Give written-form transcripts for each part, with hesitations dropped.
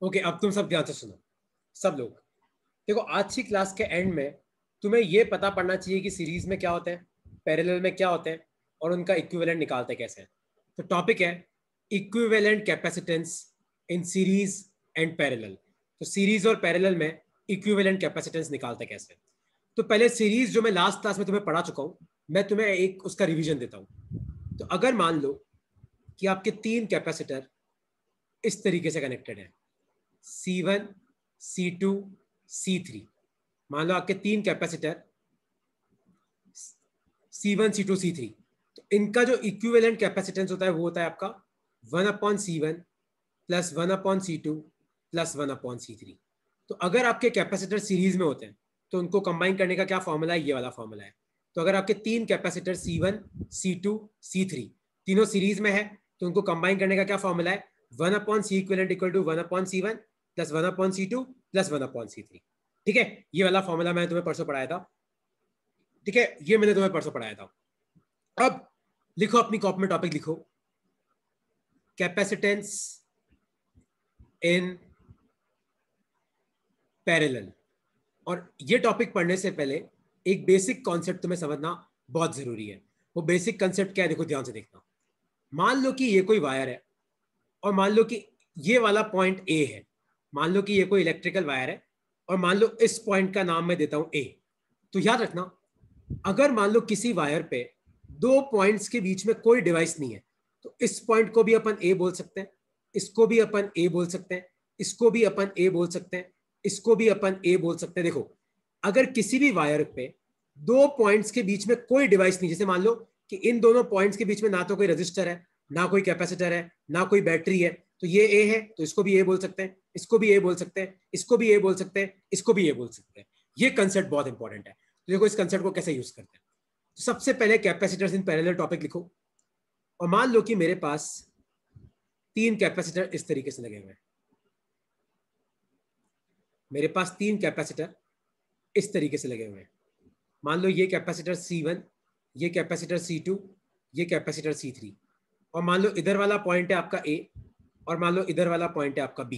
Okay, अब तुम सब ध्यान से सुनो। सब लोग देखो, आज की क्लास के एंड में तुम्हें ये पता पड़ना चाहिए कि सीरीज में क्या होते हैं, पैरेलल में क्या होते हैं, और उनका इक्विवेलेंट निकालते कैसे हैं। तो टॉपिक है equivalent capacitance in series and parallel. तो सीरीज और पैरेलल में इक्विवेलेंट कैपेसिटेंस निकालते कैसे। तो पहले सीरीज जो मैं लास्ट क्लास में तुम्हें पढ़ा चुका हूं, मैं तुम्हें एक उसका रिवीजन देता हूं। तो अगर मान लो कि आपके तीन कैपेसिटर इस तरीके से कनेक्टेड है, C1, C2, C3। मान लो आपके तीन कैपेसिटर C1, C2, C3। तो इनका जो इक्विवेलेंट कैपेसिटेंस होता है वो होता है आपका 1/C1 plus 1/C2 plus 1/C3। तो अगर आपके कैपेसिटर सीरीज में होते हैं तो उनको कंबाइन करने का क्या फॉर्मूला है, ये वाला फॉर्मूला है। तो अगर आपके तीन कैपेसिटर C1, C2, C3 तीनों सीरीज में है तो उनको कंबाइन करने का क्या फॉर्मूला है, 1/C equivalent equal to 1/C1 plus 1/C2 plus 1/C3। ठीक है, ये वाला फॉर्मूला मैंने तुम्हें परसों पढ़ाया था। ठीक है, ये मैंने तुम्हें परसों पढ़ाया था। अब लिखो अपनी कॉपी में, टॉपिक लिखो कैपेसिटेंस इन पैरेलल। और ये टॉपिक पढ़ने से पहले एक बेसिक कॉन्सेप्ट तुम्हें समझना बहुत जरूरी है। वो बेसिक कॉन्सेप्ट क्या है, देखो ध्यान से देखना। मान लो कि ये कोई वायर है और मान लो कि ये वाला पॉइंट ए है। मान लो कि ये कोई इलेक्ट्रिकल वायर है और मान लो इस पॉइंट का नाम मैं देता हूं ए। तो याद रखना, अगर मान लो किसी वायर पे दो पॉइंट्स के बीच में कोई डिवाइस नहीं है तो इस पॉइंट को भी अपन ए बोल सकते हैं, इसको भी अपन ए बोल सकते हैं, इसको भी अपन ए बोल सकते हैं, इसको भी अपन ए बोल सकते हैं। देखो, अगर किसी भी वायर पे दो पॉइंट्स के बीच में कोई डिवाइस नहीं, जैसे मान लो कि इन दोनों पॉइंट्स के बीच में ना तो कोई रजिस्टर है, ना कोई कैपेसिटर है, ना कोई बैटरी है, तो ये ए है तो इसको भी ए बोल सकते हैं, इसको भी ए बोल सकते हैं, इसको भी ए बोल सकते हैं, इसको भी ए बोल सकते हैं। ये कंसेप्ट बहुत इंपॉर्टेंट है। तो देखो इस कंसेप्ट को कैसे यूज करते हैं। तो सबसे पहले कैपेसिटर्स इन पैरेलल टॉपिक लिखो और मान लो कि मेरे पास तीन कैपेसिटर इस तरीके से लगे हुए हैं। मेरे पास तीन कैपेसिटर इस तरीके से लगे हुए हैं। मान लो ये कैपेसिटर C1, ये कैपेसिटर C2, ये कैपेसिटर C3। और मान लो इधर वाला पॉइंट है आपका A और मान लो इधर वाला पॉइंट है आपका B,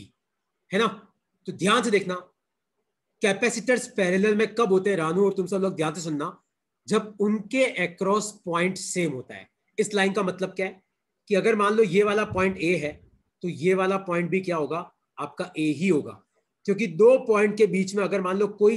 है ना। तो ध्यान से देखना, कैपेसिटर्स पैरेलल में कब होते हैं रानू, और तुम सब लोग ध्यान से सुनना, जब उनके अक्रॉस पॉइंट सेम होता है। इस लाइन का मतलब क्या है कि अगर मान लो ये वाला पॉइंट ए है तो ये वाला पॉइंट भी क्या होगा, आपका ए ही होगा। क्योंकि दो पॉइंट के बीच में अगर मान लो कोई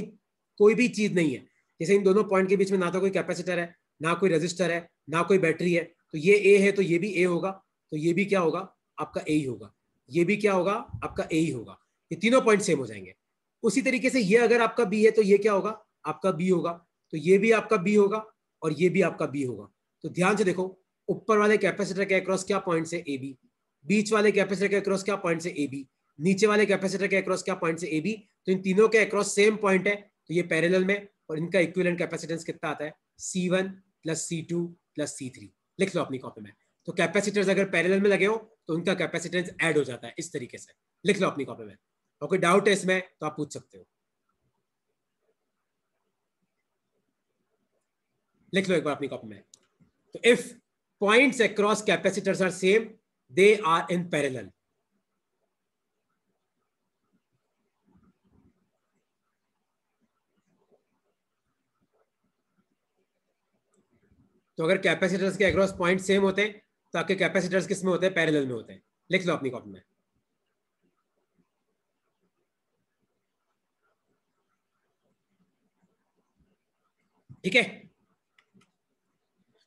कोई भी चीज नहीं है, जैसे इन दोनों पॉइंट के बीच में ना तो कोई कैपेसिटर है, ना कोई रजिस्टर है, ना कोई बैटरी है, तो ये ए है तो ये भी ए होगा, तो ये भी क्या होगा, आपका ए ही होगा। ये भी क्या होगा, आपका ए ही होगा। ये तीनों पॉइंट सेम हो जाएंगे। उसी तरीके से ये अगर आपका बी है तो ये क्या होगा, आपका बी होगा। तो ये भी आपका बी होगा और ये भी आपका बी होगा। तो ध्यान से देखो, ऊपर वाले कैपेसिटर के अक्रॉस क्या पॉइंट से ए बी, बीच वाले कैपेसिटर के अक्रॉस क्या पॉइंट से ए बी, नीचे वाले कैपेसिटर के अक्रॉस क्या पॉइंट से ए बी। तो इन तीनों के अक्रॉस सेम पॉइंट है, तो ये पैरेलल में, और इनका इक्विवेलेंट कैपेसिटेंस कितना आता है, C1 plus C2 plus C3। लिख लो अपनी कॉपी में। तो कैपेसिटर्स अगर पैरेलल में लगे हो तो उनका कैपेसिटेंस ऐड हो जाता है इस तरीके से। लिख लो अपनी कॉपी में, और कोई डाउट है इसमें तो आप पूछ सकते हो। लिख लो एक बार अपनी कॉपी में। तो if points across capacitors are same, they are in parallel. तो अगर कैपेसिटर्स के अक्रॉस पॉइंट सेम होते हैं तो आपके कैपेसिटर्स किस में होते हैं, पैरेलल में होते हैं। लिख लो अपनी कॉपी में। ठीक है,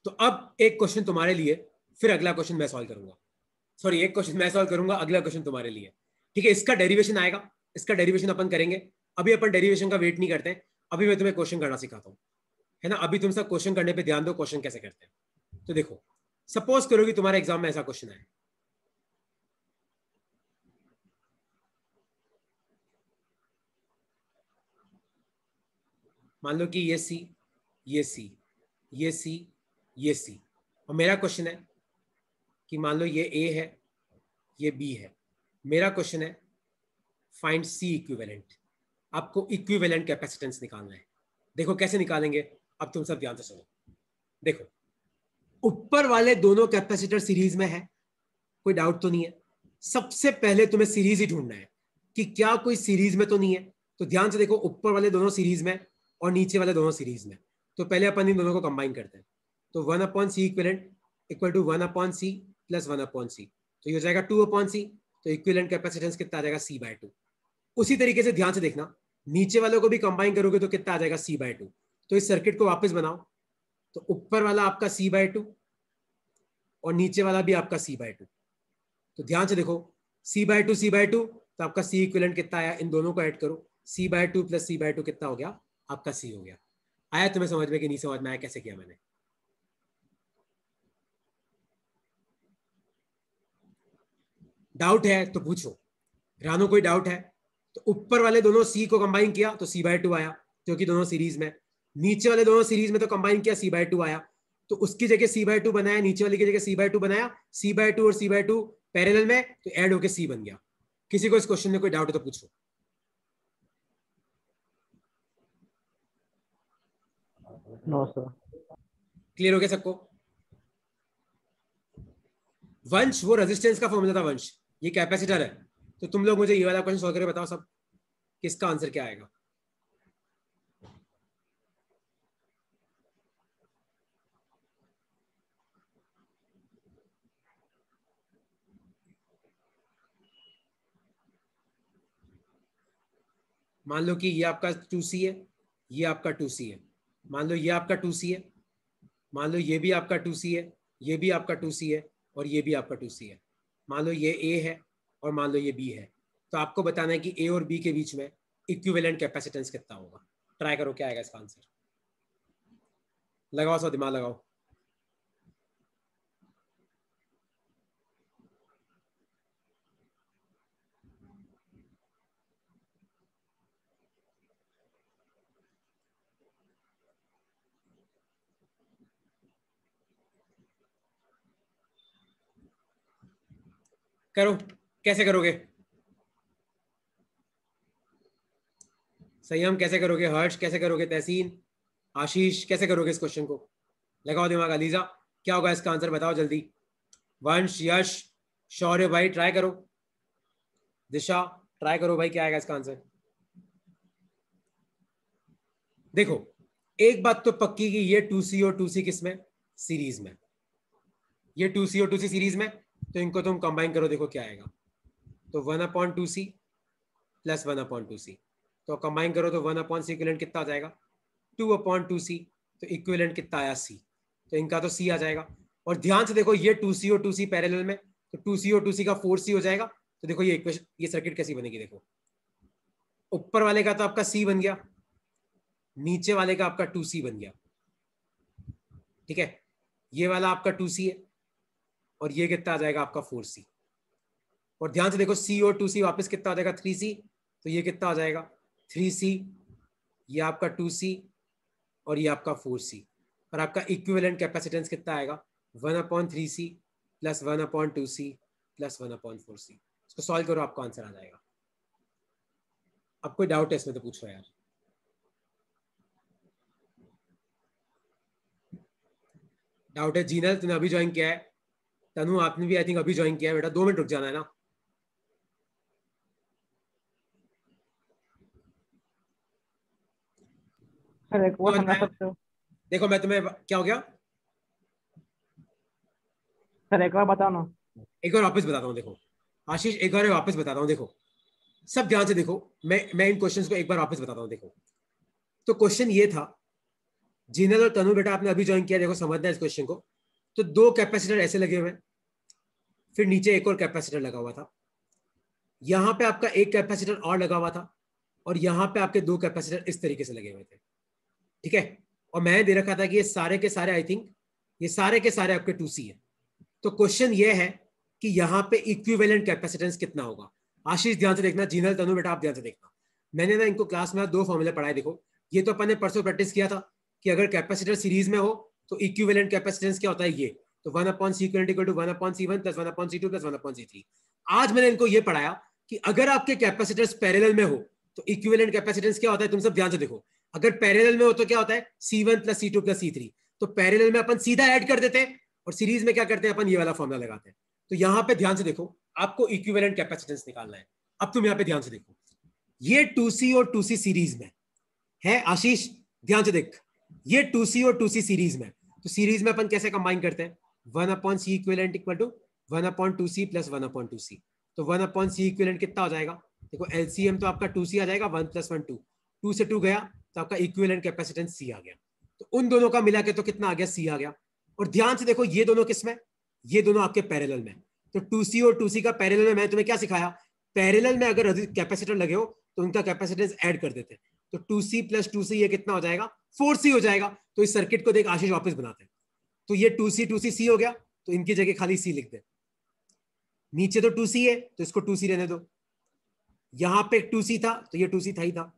तो अब एक क्वेश्चन तुम्हारे लिए, फिर अगला क्वेश्चन मैं सॉल्व करूंगा। सॉरी, एक क्वेश्चन मैं सॉल्व करूंगा, अगला क्वेश्चन तुम्हारे लिए। ठीक है, इसका डेरिवेशन आएगा, इसका डेरिवेशन अपन करेंगे। अभी अपन डेरिवेशन का वेट नहीं करते हैं, अभी मैं तुम्हें क्वेश्चन करना सिखाता हूँ, है ना। अभी तुम सब क्वेश्चन करने पे ध्यान दो, क्वेश्चन कैसे करते हैं। तो देखो, सपोज करो कि तुम्हारे एग्जाम में ऐसा क्वेश्चन है, मान लो कि ये सी, ये सी, ये सी, ये सी, और मेरा क्वेश्चन है कि मान लो ये ए है, ये बी है। मेरा क्वेश्चन है फाइंड सी इक्विवेलेंट। आपको इक्विवेलेंट कैपेसिटेंस निकालना है। देखो कैसे निकालेंगे, अब तुम सब ध्यान से सुनो। देखो, ऊपर वाले दोनों कैपेसिटर सीरीज में है, कोई डाउट तो नहीं है। सबसे पहले तुम्हें सीरीज ही ढूंढना है कि क्या कोई सीरीज में तो नहीं है। तो ध्यान से देखो, ऊपर वाले दोनों सीरीज में और नीचे वाले दोनों सीरीज में। तो पहले अपन इन दोनों को कंबाइन करते हैं। तो 1/c equivalent equal to 1/c plus 1/c, तो ये हो जाएगा 2/c। तो इक्विवेलेंट कैपेसिटेंस कितना आ जाएगा, c/2। उसी तरीके से ध्यान से देखना, नीचे वालों को भी कंबाइन करोगे तो कितना आ जाएगा, c/2। तो इस सर्किट को वापस बनाओ, तो ऊपर वाला आपका c/2 और नीचे वाला भी आपका c/2। तो ध्यान से देखो, c/2 तो आपका c इक्विवेलेंट कितना आया, इन दोनों को ऐड करो, c/2 प्लस c/2 कितना हो गया, आपका c हो गया। आया तुम्हें समझ में कि नहीं समझ में आया, कैसे किया मैंने? डाउट है तो पूछो। रानो कोई डाउट है? तो ऊपर वाले दोनों c को कंबाइन किया तो c/2 आया, क्योंकि दोनों सीरीज में। नीचे वाले दोनों सीरीज में तो कंबाइन किया, c/2 आया, तो उसकी जगह c/2 बनाया, नीचे वाली की जगह c/2 बनाया, c/2 और c/2 पैरेलल में, तो ऐड होके c बन गया। किसी को इस क्वेश्चन में कोई डाउट है तो पूछो। No sir. क्लियर हो गया सबको? वंश, वो रेजिस्टेंस का फॉर्मूला था वंश, ये कैपेसिटर है। तो तुम लोग मुझे ये वाला क्वेश्चन सॉल्व करके बताओ सब, किसका आंसर क्या आएगा। मान लो कि ये आपका 2c है, ये आपका 2c है, मान लो ये आपका 2c है, मान लो ये भी आपका 2c है, ये भी आपका 2c है, और ये भी आपका 2c है। मान लो ये a है और मान लो ये b है। तो आपको बताना है कि a और b के बीच में इक्विवेलेंट कैपेसिटेंस कितना होगा। ट्राई करो, क्या आएगा इसका आंसर। लगाओ, सब दिमाग लगाओ। करो, कैसे करोगे? संयम कैसे करोगे, हर्ष कैसे करोगे, तहसीन, आशीष कैसे करोगे इस क्वेश्चन को? लगाओ दिमाग। अलीजा, क्या होगा इसका आंसर, बताओ जल्दी। वंश, यश, शौर्य भाई ट्राई करो। दिशा ट्राई करो भाई, क्या आएगा इसका आंसर। देखो, एक बात तो पक्की कि ये 2c और 2c किस में, सीरीज में। ये 2c और 2c सीरीज में, तो इनको तुम कंबाइन करो, देखो क्या आएगा। तो 1/2c प्लस 1/2c, तो कंबाइन करो तो 1/c इक्विवेलेंट कितना आ जाएगा, 2/2c। तो इक्विवेलेंट कितना आया, c। तो इनका तो c आ जाएगा। और ध्यान से देखो, ये 2c और 2c पैरेलल में, तो 2c और 2c का 4c हो जाएगा। तो देखो ये इक्वेशन, ये सर्किट कैसी बनेगी, देखो ऊपर वाले का तो आपका c बन गया, नीचे वाले का आपका 2c बन गया। ठीक है, ये वाला आपका 2c है और ये कितना आ जाएगा आपका 4c। और ध्यान से देखो, c और 2c वापस कितना आ जाएगा, 3c। तो ये कितना आ जाएगा, 3c, ये आपका 2c और ये आपका 4c। और आपका इक्विवेलेंट कैपेसिटेंस कितना आएगा, 1/3c plus 1/2c plus 1/4c। इसको सॉल्व करो, आपका आंसर आ जाएगा। अब कोई डाउट है इसमें तो पूछो यार। डाउट है? जीनल तूने अभी ज्वाइन किया है, तनु आपने भी आई थिंक अभी ज्वाइन किया है। बेटा 2 मिनट रुक जाना है ना। सर एक और समझा सकते हो? देखो मैं तुम्हें, क्या हो गया, सर एक बार बताओ ना। एक बार वापस बताता हूँ। देखो आशीष, एक बार वापस बताता हूँ। देखो सब ध्यान से देखो, मैं इन क्वेश्चंस को एक बार वापस बताता हूँ। देखो, तो क्वेश्चन ये था, जीनल और तनु बेटा आपने अभी ज्वाइन किया, देखो समझना है इस क्वेश्चन को। तो 2 कैपेसिटर ऐसे लगे हुए हैं, फिर नीचे एक और कैपेसिटर लगा हुआ था, यहां पे आपका एक कैपेसिटर और लगा हुआ था, और यहां पे आपके 2 कैपेसिटर इस तरीके से लगे हुए थे। ठीक है, और मैंने दे रखा था कि ये सारे के सारे, आई थिंक ये सारे के सारे आपके 2c है। तो क्वेश्चन ये है कि यहाँ पे इक्विवेलेंट कैपेसिटेंस कितना होगा। आशीष ध्यान से देखना, जीनल तनु बेटा आप ध्यान से देखना। मैंने ना इनको क्लास में 2 फॉर्मूले पढ़ाए। देखो ये तो अपन ने परसों प्रैक्टिस किया था कि अगर कैपेसिटर सीरीज में हो तो इक्विवेलेंट कैपेसिटेंस क्या होता है, ये तो 1/c equivalent equal to 1/c1 plus 1/c2 plus 1/c3। आज मैंने इनको ये पढ़ाया कि अगर आपके कैपेसिटर्स पैरेलल में हो तो इक्विवेलेंट कैपेसिटेंस क्या होता है। तुम सब ध्यान से देखो, अगर पैरेलल में हो तो क्या होता है, c1 plus c2 plus c3। तो पैरेलल में अपन सीधा ऐड कर देते हैं, और सीरीज में क्या करते हैं अपन, ये वाला फॉर्मूला लगाते हैं। तो यहां पे ध्यान से देखो, आपको इक्विवेलेंट कैपेसिटेंस निकालना है। अब तुम यहाँ पे ध्यान से देखो, ये 2C और 2C सीरीज में है। आशीष ध्यान से देख, ये 2C और 2C सीरीज में, तो सीरीज में अपन कैसे कंबाइन करते हैं? 1/c equivalent equal to 1/2c plus 1/2c। तो 1/c इक्विवेलेंट कितना हो जाएगा? देखो एलसीएम तो आपका 2c आ जाएगा, 1 + 1 2, 2 से 2 गया तो आपका इक्विवेलेंट कैपेसिटेंस c आ गया। तो उन दोनों का मिला के तो कितना आ गया? c आ गया। और ध्यान से देखो ये दोनों किस में? ये दोनों आपके पैरेलल में। तो 2c और 2c का पैरेलल में मैं तुम्हें क्या सिखाया? पैरेलल में अगर कैपेसिटर लगे हो तो उनका कैपेसिटेंस ऐड कर देते हैं। तो 2c + 2c ये कितना हो जाएगा? 4c हो जाएगा। तो इस सर्किट को देख आशीष वापस बनाते हैं। तो ये 2c c हो गया, तो इनकी जगह खाली c लिख दे। नीचे तो 2c है तो इसको 2c रहने दो। यहां पे 2c था तो ये 2c था ही था,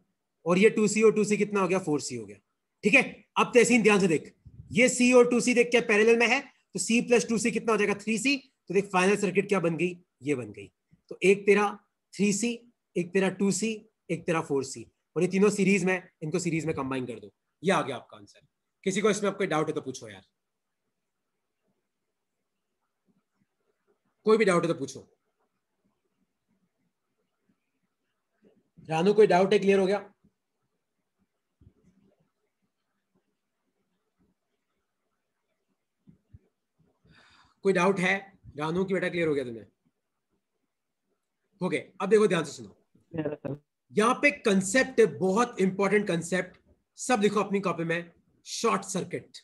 और ये 2c और 2c कितना हो गया? 4c हो गया। ठीक है, अब तहसीन ध्यान से देख, ये c और 2c देख क्या पैरेलल में है? तो c + 2c कितना हो जाएगा? 3c। तो देख फाइनल सर्किट क्या बन गई? ये बन गई। तो एक तेरा 3c, एक तेरा 2c, एक तेरा 4c, और ये तीनों सीरीज में, इनको सीरीज में कंबाइन कर दो। ये आ गया आपका आंसर। किसी को इसमें कोई डाउट है तो पूछो यार, कोई भी डाउट है तो पूछो। रानू कोई डाउट है? क्लियर हो गया? कोई डाउट है? रानू की बेटा क्लियर हो गया तुम्हें? हो गया। अब देखो ध्यान से सुनो, मेरा सर। यहां पे कंसेप्ट है, बहुत इंपॉर्टेंट कंसेप्ट। सब लिखो अपनी कॉपी में, शॉर्ट सर्किट।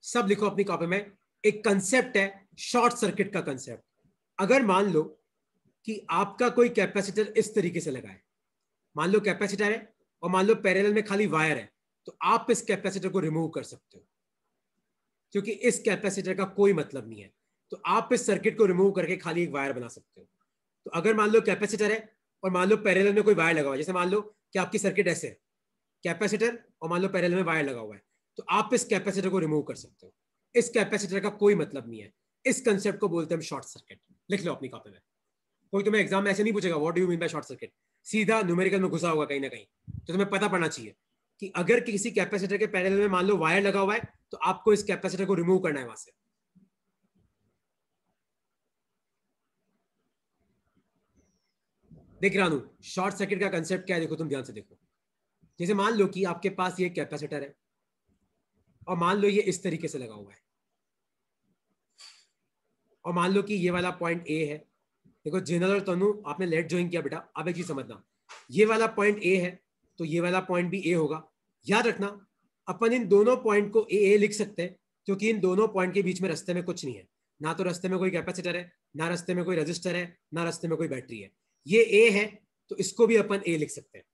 सब लिखो अपनी कॉपी में, एक कंसेप्ट है शॉर्ट सर्किट का कंसेप्ट। अगर मान लो कि आपका कोई कैपेसिटर इस तरीके से लगा है, मान लो कैपेसिटर है और मान लो पैरेलल में खाली वायर है, तो आप इस कैपेसिटर को रिमूव कर सकते हो, क्योंकि इस कैपेसिटर का कोई मतलब नहीं है। तो आप इस सर्किट को रिमूव करके खाली एक वायर बना सकते हो। तो अगर मान लो कैपेसिटर है और मान लो पैरेलल में कोई वायर लगा हुआ है, जैसे मान लो कि आपकी सर्किट ऐसे है, कैपेसिटर और मान लो पैरेलल में वायर लगा हुआ है, तो आप इस कैपेसिटर को रिमूव कर सकते हो। इस कैपेसिटर का कोई मतलब नहीं है। इस कंसेप्ट को बोलते हैं शॉर्ट सर्किट। लिख लो अपनी कॉपी में। कोई तुम्हें एग्जाम में ऐसे नहीं पूछेगा what do you mean by short circuit, सीधा न्यूमेरिकल में घुसा होगा कहीं ना कहीं। तो तुम्हें पता पड़ना चाहिए कि अगर किसी कैपेसिटर के पैरेलल में मान लो वायर लगा हुआ है, तो आपको इस कैपेसिटर को रिमूव करना है वहां से। देख रानू, शॉर्ट सर्किट का कंसेप्ट क्या है? देखो तुम ध्यान से देखो, जैसे मान लो कि आपके पास ये कैपेसिटर है और मान लो ये इस तरीके से लगा हुआ है, और मान लो कि ये वाला पॉइंट ए है। देखो जिनल और तनु, आपने लेट ज्वाइन किया बेटा, अब एक चीज समझना, ये वाला पॉइंट ए है तो ये वाला पॉइंट भी ए होगा। याद रखना, अपन इन दोनों पॉइंट को ए लिख सकते हैं, क्योंकि इन दोनों पॉइंट के बीच में रास्ते में कुछ नहीं है। ना तो रास्ते में कोई कैपेसिटर है, ना रास्ते में कोई रजिस्टर है, ना रास्ते में कोई बैटरी है। ये ए है तो इसको भी अपन ए लिख सकते हैं,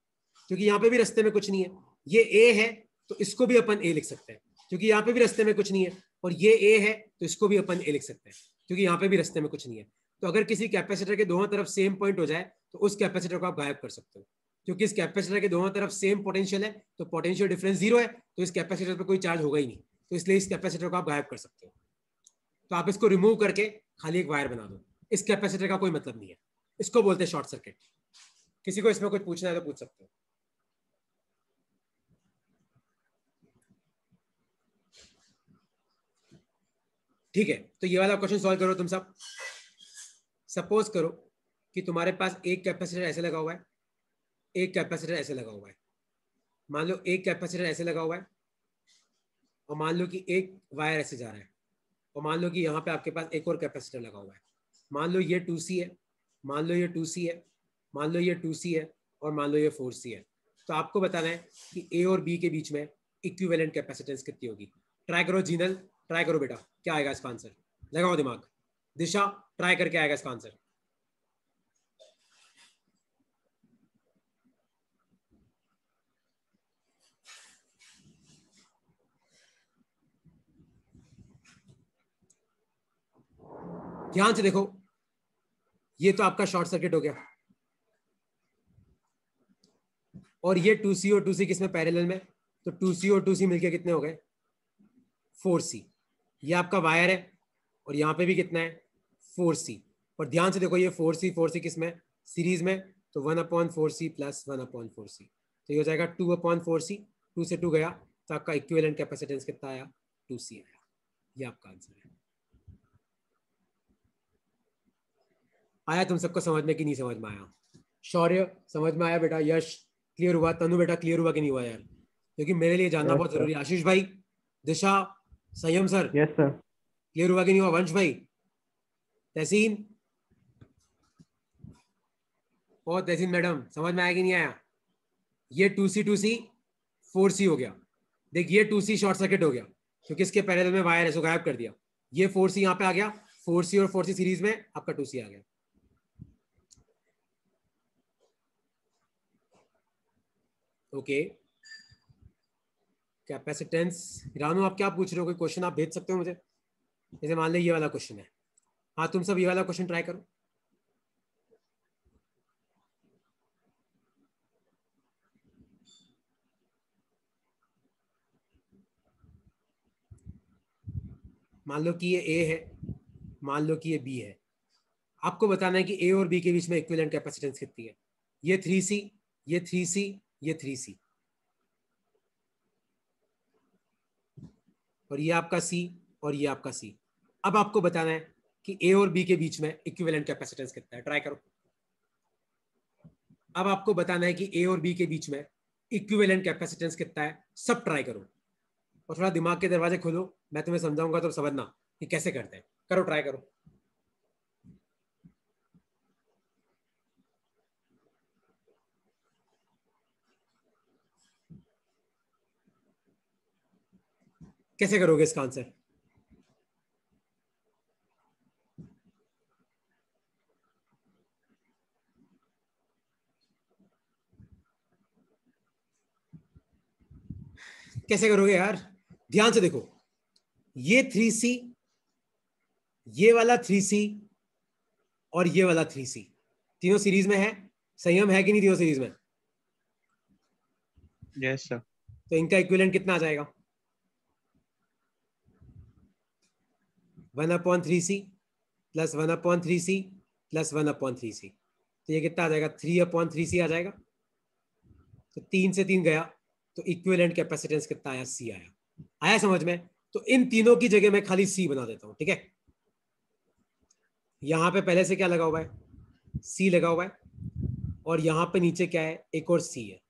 क्योंकि यहाँ पे भी रास्ते में कुछ नहीं है। ये ए है तो इसको भी अपन ए लिख सकते हैं, क्योंकि यहाँ पे भी रास्ते में कुछ नहीं है। और ये ए है तो इसको भी अपन ए लिख सकते हैं, क्योंकि यहाँ पे भी रास्ते में कुछ नहीं है। तो अगर किसी कैपेसिटर के दोनों तरफ सेम पॉइंट हो जाए तो उस कैपेसिटर को आप गायब कर सकते हो, क्योंकि इस कैपेसिटर के दोनों तरफ सेम पोटेंशियल है, तो पोटेंशियल डिफरेंस 0 है, तो इस कैपेसिटर पर कोई चार्ज होगा ही नहीं। तो इसलिए इस कैपेसिटर को आप गायब कर सकते हो। तो आप इसको रिमूव करके खाली एक वायर बना दो। इस कैपेसिटर का कोई मतलब नहीं है। इसको बोलते हैं शॉर्ट सर्किट। किसी को इसमें कुछ पूछना है तो पूछ सकते हो। ठीक है, तो ये वाला क्वेश्चन सॉल्व करो तुम सब। सपोज करो कि तुम्हारे पास एक कैपेसिटर ऐसे लगा हुआ है, एक कैपेसिटर ऐसे लगा हुआ है। मान लो एक कैपेसिटर ऐसे लगा हुआ है, और मान लो कि एक वायर ऐसे जा रहा है, और मान लो कि यहाँ पे आपके पास एक और कैपेसिटर लगा हुआ है। मान लो ये 2C है, मान लो ये 2C है, मान लो ये 2C है, और मान लो ये 4C है। तो आपको बताना है कि ए और बी के बीच में इक्विवेलेंट कैपेसिटेंस कितनी होगी। ट्राई करो जीनल, ट्राई करो बेटा, क्या आएगा इसका आंसर? लगाओ दिमाग। दिशा, ट्राई करके आएगा इसका आंसर। ध्यान से देखो, ये तो आपका शॉर्ट सर्किट हो गया, और ये 2C और 2C किसमें पैरेलल में? तो 2C और 2C मिलके कितने हो गए? 4C। ये आपका वायर है, और यहाँ पे भी कितना है? 4C। और ध्यान से देखो, ये 4C किसमें? सीरीज में। तो 1/4C प्लस 1/4C, तो ये हो जाएगा 2/4C। 2 से 2 गया तो आपका इक्विवेलेंट कैपेसिटेंस कितना आया? 2C आया। ये आपका आंसर है। आया तुम सबको समझ में कि नहीं समझ में आया? शौर्य समझ में आया बेटा? यश क्लियर हुआ? तनु बेटा क्लियर हुआ कि नहीं हुआ यार? क्योंकि मेरे लिए जानना यस बहुत सर। जरूरी है। आशीष भाई, दिशा, संयम सर, यस सर। क्लियर हुआ कि नहीं हुआ? वंश भाई, तहसीन और तहसीन मैडम, समझ में आया कि नहीं आया? ये 2C 4C हो गया। देख ये 2C शॉर्ट सर्किट हो गया क्योंकि इसके पैरेलल में वायर है, सो गायब कर दिया। ये 4C यहाँ पे आ गया, 4C और 4C सीरीज में आपका 2C आ गया। Okay, capacitance. रानू आप क्या पूछ रहे हो? कोई क्वेश्चन आप भेज सकते हो मुझे? जैसे मान लो ये वाला क्वेश्चन है, हाँ तुम सब ये वाला क्वेश्चन ट्राई करो। मान लो कि ये ए है, मान लो कि ये बी है। आपको बताना है कि ए और बी के बीच में इक्विवेलेंट कैपेसिटेंस कितनी है। ये 3C, ये 3C, ये 3C, और ये आपका C और ये आपका C। अब आपको बताना है कि ए और बी के बीच में इक्विवेलेंट कैपेसिटेंस कितना है। ट्राई करो। अब आपको बताना है कि ए और बी के बीच में इक्विवेलेंट कैपेसिटेंस कितना है। सब ट्राई करो और थोड़ा दिमाग के दरवाजे खोलो। मैं तुम्हें समझाऊंगा तो समझना कि कैसे करते हैं। करो, ट्राई करो। कैसे करोगे इसका आंसर? कैसे करोगे यार? ध्यान से देखो, ये 3C, ये वाला 3C और ये वाला 3C, तीनों सीरीज में है। संयम है कि नहीं तीनों सीरीज में? Yes sir. तो इनका इक्विवेलेंट कितना आ जाएगा? 1/3C plus 1/3C plus 1/3C। तो ये कितना आ जाएगा? 3/3C आ जाएगा। तो 3 से 3 गया, तो इक्विवेलेंट कैपेसिटेंस कितना आया? C आया। आया समझ में? तो इन तीनों की जगह मैं खाली C बना देता हूं, ठीक है? यहां पे पहले से क्या लगा हुआ है? C लगा हुआ है, और यहां पे नीचे क्या है? एक और C है,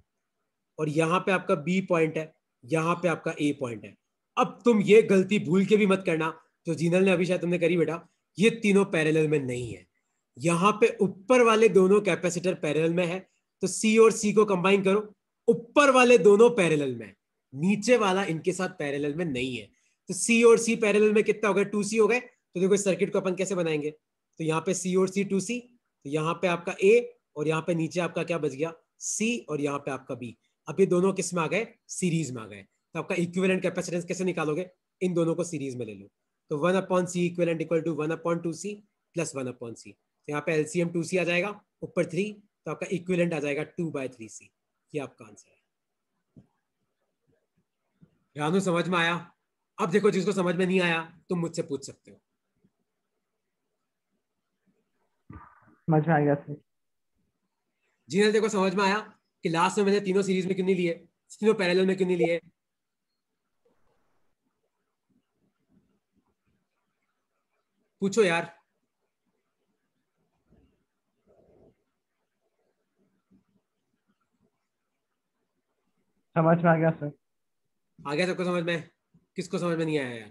और यहां पे आपका B पॉइंट है, यहां पे आपका A पॉइंट है। अब तुम ये गलती भूल के भी मत करना जो जीनल ने अभी शायद तुमने करी बेटा, ये तीनों पैरेलल में नहीं है। यहां पे ऊपर वाले दोनों कैपेसिटर पैरेलल में है, तो C और C को कंबाइन करो, ऊपर वाले दोनों पैरेलल में, नीचे वाला इनके साथ पैरेलल में नहीं है। तो C और C पैरेलल में कितना हो गया? 2C हो गए। तो देखो इस सर्किट को अपन कैसे बनाएंगे? तो यहाँ पे C और C 2C, तो यहाँ पे आपका A, और यहाँ पे नीचे आपका क्या बच गया? C, और यहाँ पे आपका B। अब ये दोनों किस में आ गए? सीरीज में आ गए। तो आपका इक्विवेलेंट कैपेसिटेंस कैसे निकालोगे? इन दोनों को सीरीज में ले लो। तो 1/C equivalent equal to 1/2C plus 1/C। तो यहाँ पे एलसीएम 2C आ जाएगा, ऊपर 3, तो आपका इक्विवेलेंट आ जाएगा 2/3C। ये आपका आंसर है। रानू समझ में आया? अब देखो जिसको समझ में नहीं आया तुम मुझसे पूछ सकते हो। समझ में आ गया सर। जीनल देखो समझ में आया कि लास्ट में मैंने तीनों सीरीज में क्यों नहीं लिए, तीनों पैरेलल में क्यों नहीं लिए? पूछो यार। समझ में आ गया सर। आ गया सबको समझ में? किसको समझ में नहीं आया यार?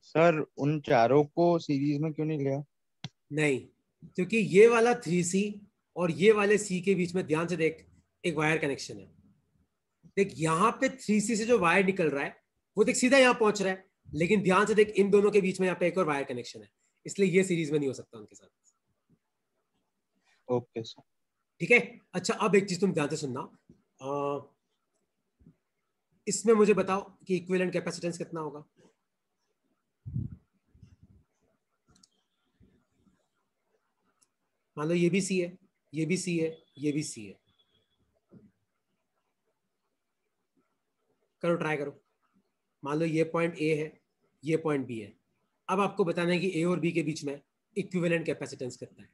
सर उन चारों को सीरीज में क्यों नहीं लिया? नहीं, क्योंकि ये वाला 3C और ये वाले C के बीच में ध्यान से देख एक वायर कनेक्शन है। देख यहाँ पे 3C से जो वायर निकल रहा है वो देख सीधा यहाँ पहुंच रहा है, लेकिन ध्यान से देख इन दोनों के बीच में यहाँ पे एक और वायर कनेक्शन है, इसलिए ये सीरीज में नहीं हो सकता उनके साथ। Okay sir. ठीक है। अच्छा अब एक चीज तुम ध्यान से सुनना, इसमें मुझे बताओ कि इक्विवेलेंट कैपेसिटेंस कितना होगा? मान लो ये भी C है, ये भी C है, ये भी C है। करो, ट्राई करो। मान लो ये पॉइंट A है, ये पॉइंट B है। अब आपको बताना है कि A और B के बीच में इक्विवेलेंट कैपेसिटेंस कितना है।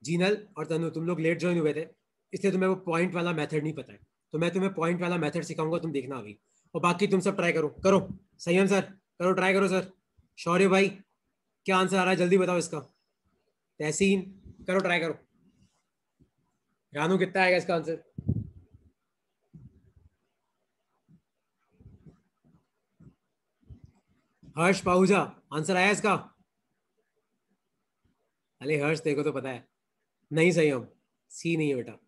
जीनल और तनु तुम लोग लेट ज्वाइन हुए थे, इसलिए तुम्हें वो पॉइंट वाला मेथड नहीं पता है, तो मैं तुम्हें पॉइंट वाला मेथड सिखाऊंगा, तुम देखना अभी। और बाकी तुम सब ट्राई करो। करो संयम सर, करो, ट्राई करो सर। शौर्य भाई क्या आंसर आ रहा है, जल्दी बताओ इसका। तहसीन करो, ट्राई करो। रानू कितना आएगा इसका आंसर? हर्ष पाहुजा आंसर आया इसका? अरे हर्ष देखो तो पता है, नहीं सही, हम सी नहीं है बेटा।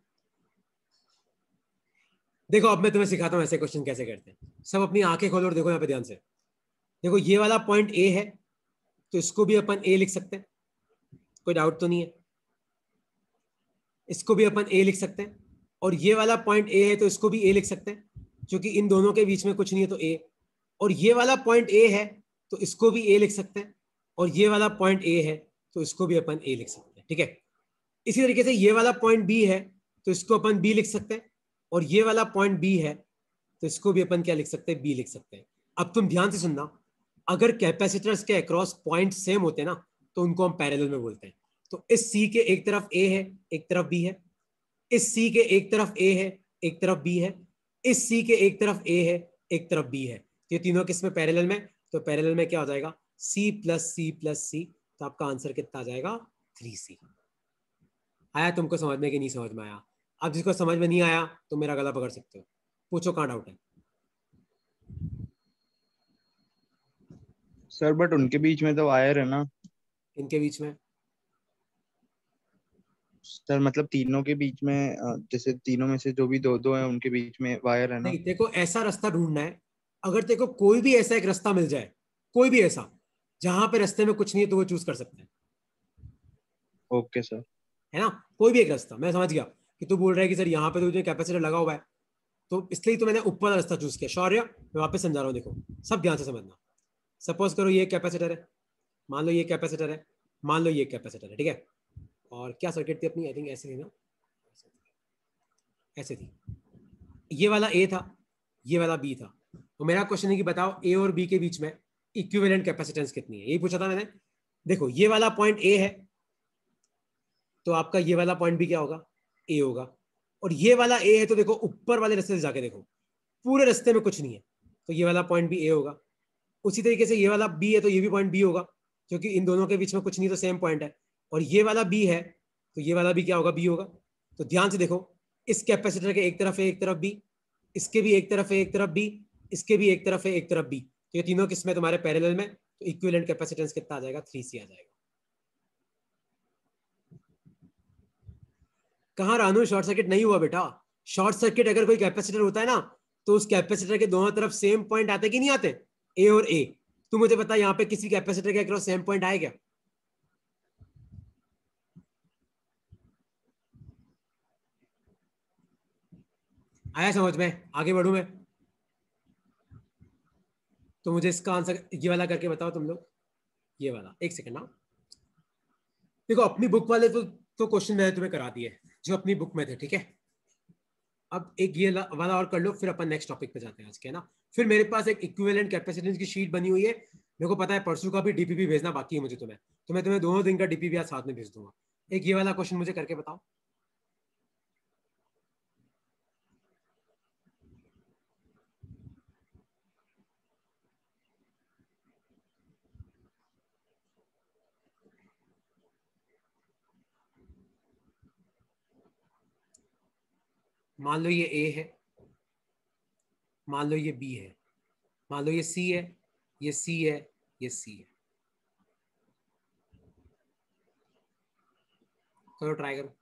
देखो अब मैं तुम्हें सिखाता हूं ऐसे क्वेश्चन कैसे करते हैं। सब अपनी आंखें खोलो और देखो यहाँ पे ध्यान से। देखो ये वाला पॉइंट ए है, तो इसको भी अपन ए लिख सकते हैं, कोई डाउट तो नहीं है। इसको भी अपन ए लिख सकते हैं, और ये वाला पॉइंट ए है तो इसको भी ए लिख सकते हैं, क्योंकि इन दोनों के बीच में कुछ नहीं है तो ए। और ये वाला पॉइंट ए है तो इसको भी ए लिख सकते हैं, और ये वाला पॉइंट ए है तो इसको भी अपन ए लिख सकते हैं, ठीक है। इसी तरीके से ये वाला पॉइंट बी है तो इसको अपन बी लिख सकते हैं, और ये वाला पॉइंट बी है तो इसको भी अपन क्या लिख सकते हैं, बी लिख सकते हैं। अब तुम ध्यान से सुनना, अगर कैपेसिटर्स के अक्रॉस पॉइंट सेम होते हैं ना तो उनको हम पैरेलल में बोलते हैं। तो इस सी के एक तरफ ए है, एक तरफ बी है, इस सी के एक तरफ ए है, एक तरफ बी है, इस सी के एक तरफ ए है, एक तरफ बी है, तो ये तीनों किस में, पैरेलल में। तो पैरेलल में क्या हो जाएगा, सी प्लस सी प्लस सी, तो आपका आंसर कितना आ जाएगा, 3C। आया तुमको समझ में कि नहीं समझ में आया? अब जिसको समझ में नहीं आया तो मेरा गला पकड़ सकते हो, पूछो कहाँ डाउट है। सर बट उनके बीच में तो वायर है ना। इनके बीच में सर मतलब तीनों के बीच में जैसे तीनों में से जो भी दो दो है उनके बीच में वायर है ना। नहीं, देखो ऐसा रास्ता ढूंढना है। अगर देखो कोई भी ऐसा एक रास्ता मिल जाए, कोई भी ऐसा जहां पे रास्ते में कुछ नहीं है, तो वो चूज कर सकते हैं, ओके सर। है ना। कोई भी एक रास्ता, मैं समझ गया कि तू बोल रहा है कि सर यहाँ पे तो मुझे कैपेसिटर लगा हुआ है, तो इसलिए तो मैंने ऊपर वाला रास्ता चूज किया। शौर्य मैं वापस समझा रहा हूँ, देखो सब ध्यान से समझना। सपोज करो ये कैपेसिटर है, मान लो ये कैपेसिटर है, मान लो ये कैपेसिटर है, ठीक है। और क्या सर्किट थी अपनी, आई थिंक ऐसे थी ना, ऐसे थी। ये वाला ए था, ये वाला बी था। तो मेरा क्वेश्चन है कि बताओ ए और बी के बीच में इक्विवेलेंट कैपेसिटेंस कितनी है, यही पूछा था मैंने। देखो ये वाला पॉइंट ए है, तो आपका ये वाला पॉइंट भी क्या होगा, ए होगा। और ये वाला ए है, तो देखो ऊपर वाले रास्ते से जाके देखो, पूरे रास्ते में कुछ नहीं है, तो ये वाला पॉइंट भी ए होगा। उसी तरीके से ये वाला बी है, तो ये भी पॉइंट बी होगा, क्योंकि इन दोनों के बीच में कुछ नहीं, तो सेम पॉइंट है। और ये वाला बी है, तो ये वाला भी क्या होगा, बी होगा। तो ध्यान से देखो, इस कैपेसिटर के एक तरफ है, एक तरफ बी, इसके भी एक तरफ है, एक तरफ बी, इसके भी एक तरफ है, एक तरफ बी, तो ये तीनों किसमें, तुम्हारे पैरेलल में। तो इक्विवेलेंट कैपेसिटेंस कितना आ जाएगा, 3C आ जाएगा। कहाँ रानू, शॉर्ट सर्किट नहीं हुआ बेटा। शॉर्ट सर्किट अगर कोई कैपेसिटर होता है ना, तो उस कैपेसिटर के दोनों तरफ सेम पॉइंट आते कि नहीं आते, ए और ए। तू मुझे बता, यहाँ पे किसी कैपेसिटर के अक्रॉस सेम पॉइंट आए क्या? आया समझ में? आगे बढ़ू मैं, तो मुझे इसका आंसर ये वाला करके बताओ तुम लोग। ये वाला, एक सेकंड ना। देखो अपनी बुक वाले तो क्वेश्चन मैंने तुम्हें करा दिए जो अपनी बुक में थे, ठीक है। अब एक ये वाला और कर लो, फिर अपन नेक्स्ट टॉपिक पे जाते हैं आज के, ना। फिर मेरे पास एक इक्विवेलेंट कैपेसिटेंस की शीट बनी हुई है, मेरे को पता है परसों का भी डीपीपी भेजना बाकी है मुझे तुम्हें, तो मैं तुम्हें दोनों दिन का डीपीपी आज साथ में भेज दूंगा। एक ये वाला क्वेश्चन मुझे करके बताओ। मान लो ये ए है, मान लो ये बी है, मान लो ये सी है, ये सी है, ये सी है। करो, ट्राई करो।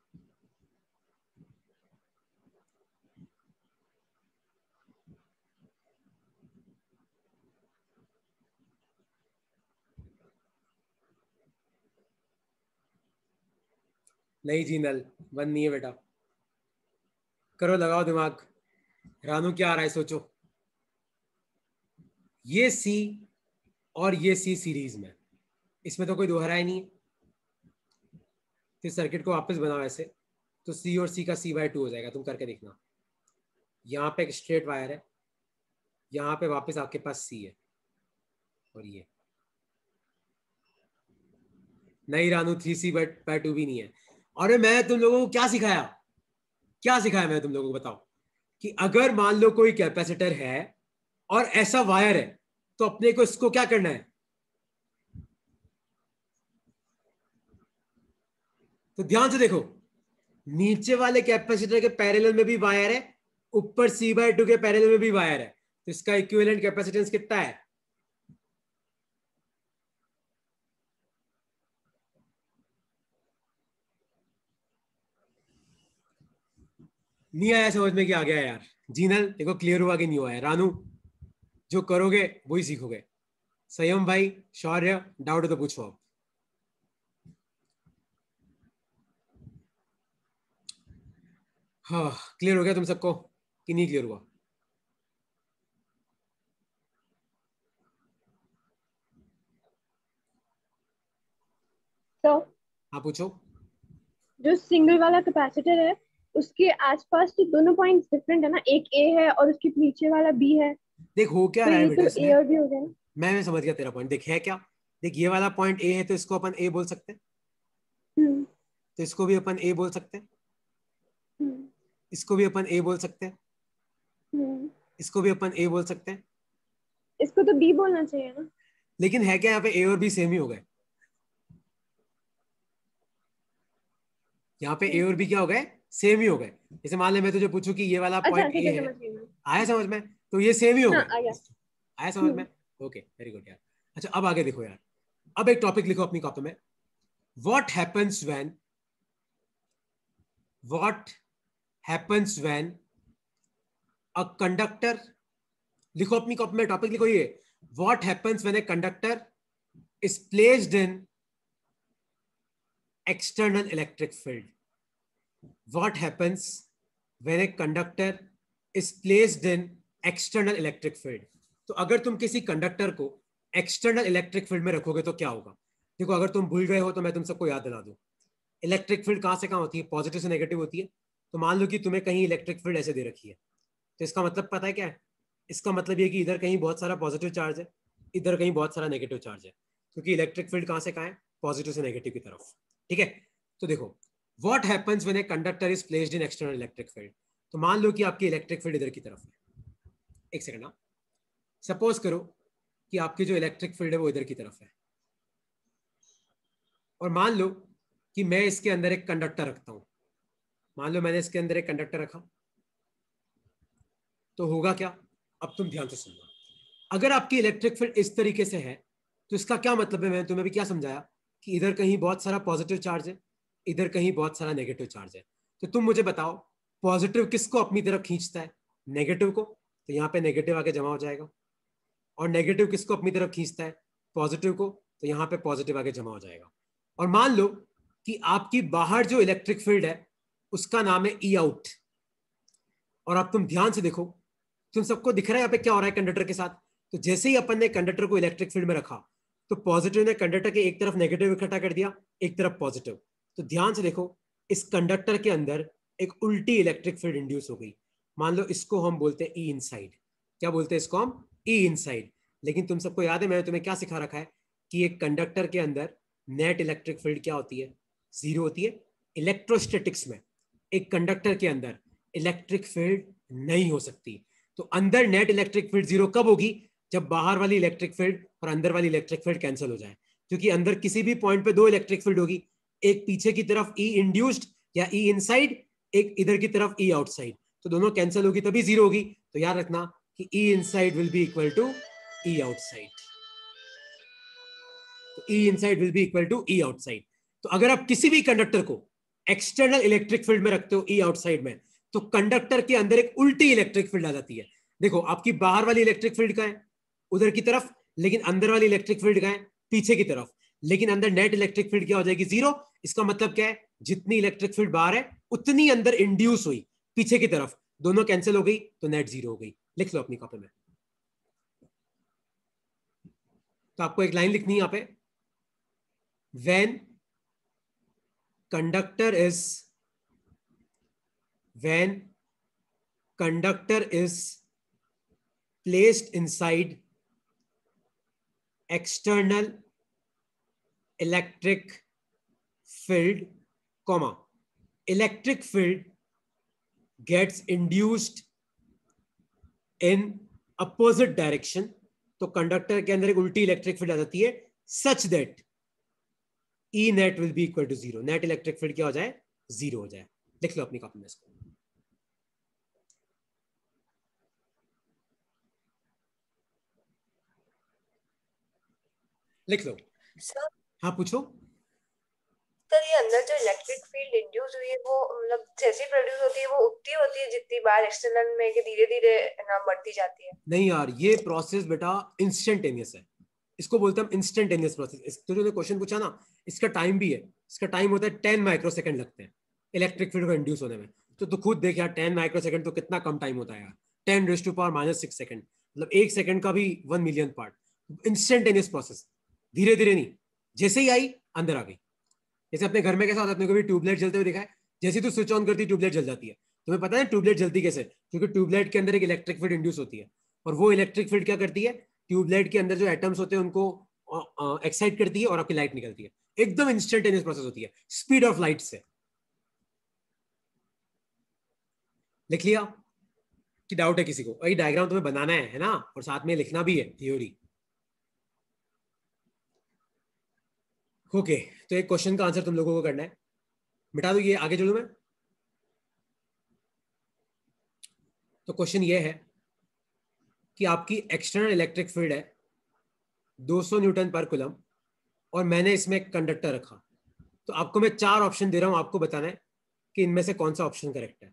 नहीं जी, नल वन नहीं है बेटा। करो, लगाओ दिमाग। रानू क्या आ रहा है, सोचो। ये सी और ये सी सीरीज में, इसमें तो कोई दोहरा ही नहीं है। फिर सर्किट को वापस बनाओ ऐसे, तो सी और सी का C/2 हो जाएगा, तुम करके देखना। यहाँ पे एक स्ट्रेट वायर है, यहाँ पे वापस आपके पास सी है, और ये नहीं रानू, 3C/2 भी नहीं है। अरे मैं तुम लोगों को क्या सिखाया, क्या सिखाया मैं तुम लोगों को, बताओ। कि अगर मान लो कोई कैपेसिटर है और ऐसा वायर है, तो अपने को इसको क्या करना है, तो ध्यान से देखो, नीचे वाले कैपेसिटर के पैरेलल में भी वायर है, ऊपर C/2 के पैरेलल में भी वायर है, तो इसका इक्विवेलेंट कैपेसिटेंस कितना है? नहीं आया समझ में कि आ गया यार? जीनल देखो क्लियर हुआ कि नहीं हुआ है? रानू, जो करोगे वही सीखोगे। संयम भाई, शौर्य, डाउट तो पूछो आप। हाँ, क्लियर हो गया तुम सबको कि नहीं क्लियर हुआ? तो हाँ पूछो। जो सिंगल वाला कैपेसिटर है उसके आसपास तो दोनों पॉइंट्स डिफरेंट है ना, एक ए है और उसके पीछे वाला बी है, देख हो क्या तो रहा है ये बेटा तो ए इसमें, और बी हो गया ना। मैं समझ गया तेरा पॉइंट। देख है क्या, देख ये वाला पॉइंट ए है तो इसको अपन ए बोल सकते हैं, हम्म तो इसको भी अपन ए बोल सकते हैं, हम्म इसको भी अपन ए बोल सकते हैं, हम्म इसको भी अपन ए बोल सकते हैं। इसको तो बी बोलना चाहिए ना। लेकिन है क्या, यहाँ पे ए और बी सेम ही हो गए। यहाँ पे ए और बी क्या हो गए? सेम ही हो गए। जैसे मान ले मैं तुझे पूछूं कि ये वाला अच्छा पॉइंट ठीक ए है, है, समझ गई मैं। आया समझ में? तो ये सेम ही हो हाँ गए। आ गया। आया समझ में? ओके वेरी गुड यार। अच्छा अब आगे देखो यार, अब एक टॉपिक लिखो अपनी कॉपी में। What happens when, what happens when a conductor, लिखो अपनी कॉपी में टॉपिक लिखो ये, what happens when a conductor is placed in external electric field. What happens when a conductor is placed in external electric field? तो अगर तुम किसी conductor को एक्सटर्नल इलेक्ट्रिक फील्ड में रखोगे तो क्या होगा? देखो अगर तुम भूल गए हो तो मैं तुम सबको याद दिला दूं। इलेक्ट्रिक फील्ड कहां से कहां होती है? पॉजिटिव से नेगेटिव होती है। तो मान लो कि तुम्हें कहीं इलेक्ट्रिक फील्ड ऐसे दे रखी है, तो इसका मतलब पता है क्या है? इसका मतलब ये कि इधर कहीं बहुत सारा पॉजिटिव चार्ज है, इधर कहीं बहुत सारा नेगेटिव चार्ज है, क्योंकि इलेक्ट्रिक फील्ड कहां से कहां है? पॉजिटिव से नेगेटिव की तरफ। ठीक है, तो देखो what happens when a conductor is placed in external electric field. तो मान लो कि आपकी इलेक्ट्रिक फील्ड इधर की तरफ है, एक सेकंड ना, सपोज करो कि आपकी जो इलेक्ट्रिक फील्ड है वो इधर की तरफ है, और मान लो कि मैं इसके अंदर एक कंडक्टर रखता हूं। मान लो मैंने इसके अंदर एक कंडक्टर रखा, तो होगा क्या? अब तुम ध्यान से सुनना। अगर आपकी इलेक्ट्रिक फील्ड इस तरीके से है तो इसका क्या मतलब है? मैंने तुम्हें भी क्या समझाया कि इधर कहीं बहुत सारा पॉजिटिव चार्ज है, इधर कहीं बहुत सारा नेगेटिव चार्ज है। तो तुम मुझे बताओ पॉजिटिव किसको अपनी तरफ खींचता है? नेगेटिव को। तो यहाँ पे नेगेटिव आके जमा हो जाएगा। और नेगेटिव किसको अपनी तरफ खींचता है? पॉजिटिव को। तो यहाँ पे पॉजिटिव आके जमा हो जाएगा। और मान लो कि आपकी बाहर जो इलेक्ट्रिक फील्ड है उसका नाम है ई आउट। और अब तुम ध्यान से देखो, तुम सबको दिख रहा है यहाँ पे क्या हो रहा है कंडक्टर के साथ? तो जैसे ही अपन ने कंडक्टर को इलेक्ट्रिक फील्ड में रखा तो पॉजिटिव ने कंडक्टर के एक तरफ नेगेटिव इकट्ठा कर दिया, एक तरफ पॉजिटिव। तो ध्यान से देखो, इस कंडक्टर के अंदर एक उल्टी इलेक्ट्रिक फील्ड इंड्यूस हो गई। मान लो इसको हम बोलते हैं ई इनसाइड। क्या बोलते हैं इसको हम? ई इनसाइड। लेकिन तुम सबको याद है मैंने तुम्हें क्या सिखा रखा है कि एक कंडक्टर के अंदर नेट इलेक्ट्रिक फील्ड क्या होती है? जीरो होती है। इलेक्ट्रोस्टैटिक्स में एक कंडक्टर के अंदर इलेक्ट्रिक फील्ड नहीं हो सकती। तो अंदर नेट इलेक्ट्रिक फील्ड जीरो कब होगी? जब बाहर वाली इलेक्ट्रिक फील्ड और अंदर वाली इलेक्ट्रिक फील्ड कैंसिल हो जाए। क्योंकि अंदर किसी भी पॉइंट पे दो इलेक्ट्रिक फील्ड होगी, एक पीछे की तरफ ई इंड्यूस्ड या ई इनसाइड, एक इधर की तरफ ई आउटसाइड। तो दोनों कैंसिल होगी तभी जीरो होगी। तो याद रखना कि E inside will be equal to E outside. तो E inside will be equal to E outside. तो अगर आप किसी भी कंडक्टर को एक्सटर्नल इलेक्ट्रिक फील्ड में रखते हो ई आउटसाइड में, तो कंडक्टर के अंदर एक उल्टी इलेक्ट्रिक फील्ड आ जाती है। देखो आपकी बाहर वाली इलेक्ट्रिक फील्ड का है उधर की तरफ, लेकिन अंदर वाली इलेक्ट्रिक फील्ड का है पीछे की तरफ। लेकिन अंदर नेट इलेक्ट्रिक फील्ड क्या हो जाएगी? जीरो। इसका मतलब क्या है? जितनी इलेक्ट्रिक फील्ड बाहर है उतनी अंदर इंड्यूस हुई पीछे की तरफ, दोनों कैंसिल हो गई तो नेट जीरो हो गई। लिख लो अपनी कॉपी में। तो आपको एक लाइन लिखनी है यहां पे, when conductor is placed inside external electric field, comma, electric field gets induced in opposite direction। तो कंडक्टर के अंदर एक उल्टी इलेक्ट्रिक फील्ड आ जाती है, such that E net will be equal to 0, net electric field क्या हो जाए, 0 हो जाए। लिख लो अपनी कॉपी में इसको। लिख लो। सर हाँ पूछो। सर ये अंदर जो इलेक्ट्रिक फील्ड इंड्यूस हुई है वो मतलब जैसी प्रोड्यूस होती है वो उतनी होती है जितनी बाहर एक्सटर्नल में, कि धीरे धीरे ना बढ़ती जाती है? नहीं यार, ये प्रोसेस बेटा इंस्टेंटेनियस है, इसको बोलते हैं इंस्टेंटेनियस प्रोसेस। तो जो क्वेश्चन पूछा ना, इसका टाइम भी है, इसका टाइम होता है 10 माइक्रोसेकंड लगते हैं इलेक्ट्रिक फील्ड को इंड्यूस होने में। तो तू खुद देख यार, 10 माइक्रोसेकंड तो कितना कम टाइम होता है यार, 10⁻⁻⁶ सेकंड, मतलब 1 सेकंड का भी 1 मिलियन पार्ट। इंस्टेंटेनियस प्रोसेस, धीरे धीरे नहीं, जैसे ही आई अंदर आ गई। जैसे अपने घर में कैसा होता है, कभी ट्यूबलाइट जलते हुए देखा है, जैसे तू स्विच ऑन करती ट्यूबलाइट जल जाती है। तुम्हें पता है ट्यूबलाइट जलती कैसे? क्योंकि ट्यूबलाइट के अंदर एक इलेक्ट्रिक फील्ड इंड्यूस होती है, और वो इलेक्ट्रिक फील्ड क्या करती है, ट्यूबलाइट के अंदर जो एटम्स होते हैं उनको एक्साइट करती है और आपकी लाइट निकलती है। एकदम इंस्टेंटेनियस प्रोसेस होती है, स्पीड ऑफ लाइट से। लिख लिया कि डाउट है किसी को? वही डायग्राम तुम्हें बनाना है ना, और साथ में लिखना भी है थ्योरी। ओके, तो एक क्वेश्चन का आंसर तुम लोगों को करना है। मिटा दो ये, आगे चलो मैं। तो क्वेश्चन ये है कि आपकी एक्सटर्नल इलेक्ट्रिक फील्ड है 200 न्यूटन पर कूलम, और मैंने इसमें एक कंडक्टर रखा। तो आपको मैं 4 ऑप्शन दे रहा हूं, आपको बताना है कि इनमें से कौन सा ऑप्शन करेक्ट है।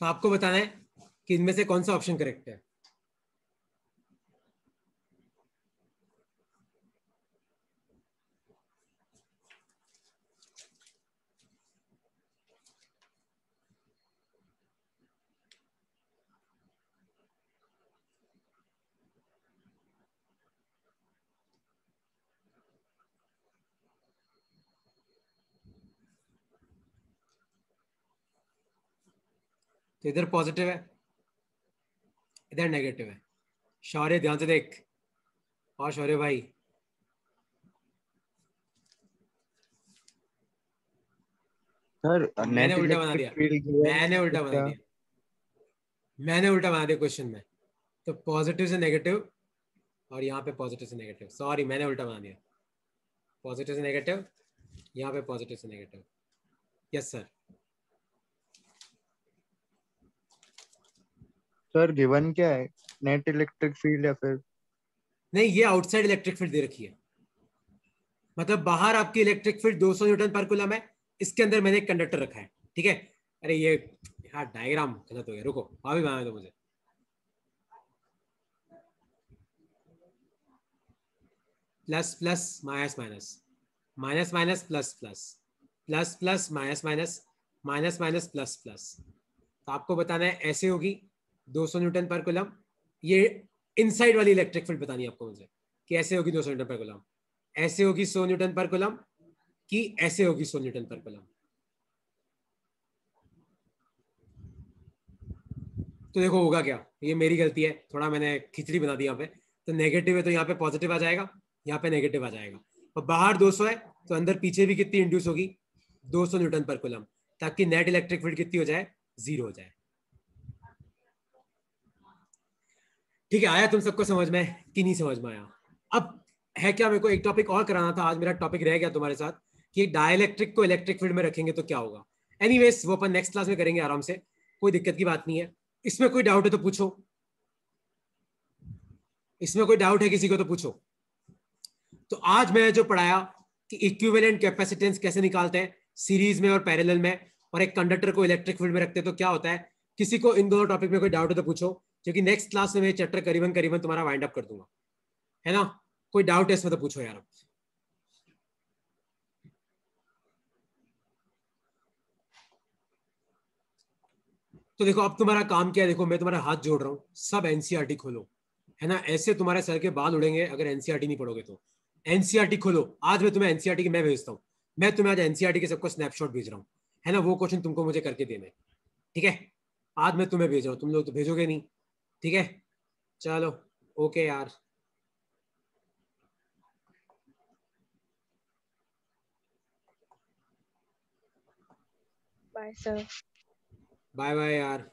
तो आपको बताना है कि इनमें से कौन सा ऑप्शन करेक्ट है। तो इधर पॉजिटिव है, इधर नेगेटिव है। शौर्य ध्यान से देख, और शौर्य भाई सर मैंने नेट उल्टा बना इलेक्ट्रिक दिया, फील्ड मैंने उल्टा बना दिया, मैंने उल्टा बना दिया क्वेश्चन में। तो पॉजिटिव से नेगेटिव, और यहाँ पे पॉजिटिव से नेगेटिव, सॉरी मैंने उल्टा बना दिया। पॉजिटिव से नेगेटिव, यहाँ पे पॉजिटिव से negative. Yes sir. Sir given क्या है, नेट इलेक्ट्रिक फील्ड या फिर? नहीं, ये आउटसाइड इलेक्ट्रिक फील्ड दे रखी है, मतलब बाहर आपकी इलेक्ट्रिक फील्ड 200 न्यूटन पर कूलम है, इसके अंदर मैंने एक कंडक्टर रखा है, ठीक है। अरे ये यार डायग्राम गलत हो गया, रुको अभी बनाने दो मुझे। Plus plus minus minus, minus minus plus plus, plus plus minus minus, minus minus plus plus. तो आपको बताना है ऐसे होगी 200 न्यूटन पर कूलम। ये इनसाइड वाली इलेक्ट्रिक फील्ड बतानी है आपको मुझे कि ऐसे होगी 200 न्यूटन पर कूलम, ऐसे होगी 100 न्यूटन पर कूलम, कि ऐसे होगी 100 न्यूटन पर कूलम। तो देखो होगा क्या, ये मेरी गलती है, थोड़ा मैंने खिचड़ी बना दी यहाँ पे। तो नेगेटिव है तो यहाँ पे पॉजिटिव आ जाएगा, यहाँ पे नेगेटिव आ जाएगा। और बाहर 200 है तो अंदर पीछे भी कितनी इंड्यूस होगी, 200 न्यूटन पर कूलम, ताकि नेट इलेक्ट्रिक फील्ड कितनी हो जाए, 0 हो जाए। ठीक है, आया तुम सबको समझ में कि नहीं समझ में आया? अब है क्या, मेरे को एक टॉपिक और कराना था आज, मेरा टॉपिक रह गया तुम्हारे साथ कि डाइलेक्ट्रिक को इलेक्ट्रिक फील्ड में रखेंगे तो क्या होगा। एनीवेज वो अपन नेक्स्ट क्लास में करेंगे आराम से, कोई दिक्कत की बात नहीं है। इसमें कोई डाउट है तो पूछो, इसमें कोई डाउट है किसी को तो पूछो। तो आज मैं जो पढ़ाया कि इक्विवेलेंट कैपेसिटेंस कैसे निकालते हैं सीरीज में और पैरेलल में, और एक कंडक्टर को इलेक्ट्रिक फील्ड में रखते हैं तो क्या होता है। किसी को इन दोनों टॉपिक में कोई डाउट है तो पूछो, क्योंकि नेक्स्ट क्लास में मैं चैप्टर करीबन करीबन तुम्हारा वाइंड अप कर दूंगा, है ना। कोई डाउट है इसमें तो पूछो यार। तो देखो अब तुम्हारा काम क्या है, देखो मैं तुम्हारा हाथ जोड़ रहा हूँ, सब एनसीईआरटी खोलो, है ना। ऐसे तुम्हारे सर के बाल उड़ेंगे अगर एनसीईआरटी नहीं पढ़ोगे तो। एनसीईआरटी खोलो, आज मैं तुम्हें एनसीईआरटी की मैं भेजता हूँ, मैं तुम्हें आज एनसीईआरटी के सबको स्नैपशॉट भेज रहा हूँ, है ना। वो क्वेश्चन तुमको मुझे करके देने, ठीक है, आज मैं तुम्हें भेज रहा हूँ, तुम लोग तो भेजोगे नहीं। ठीक है, चलो ओके यार। Bye sir. बाय बाय यार।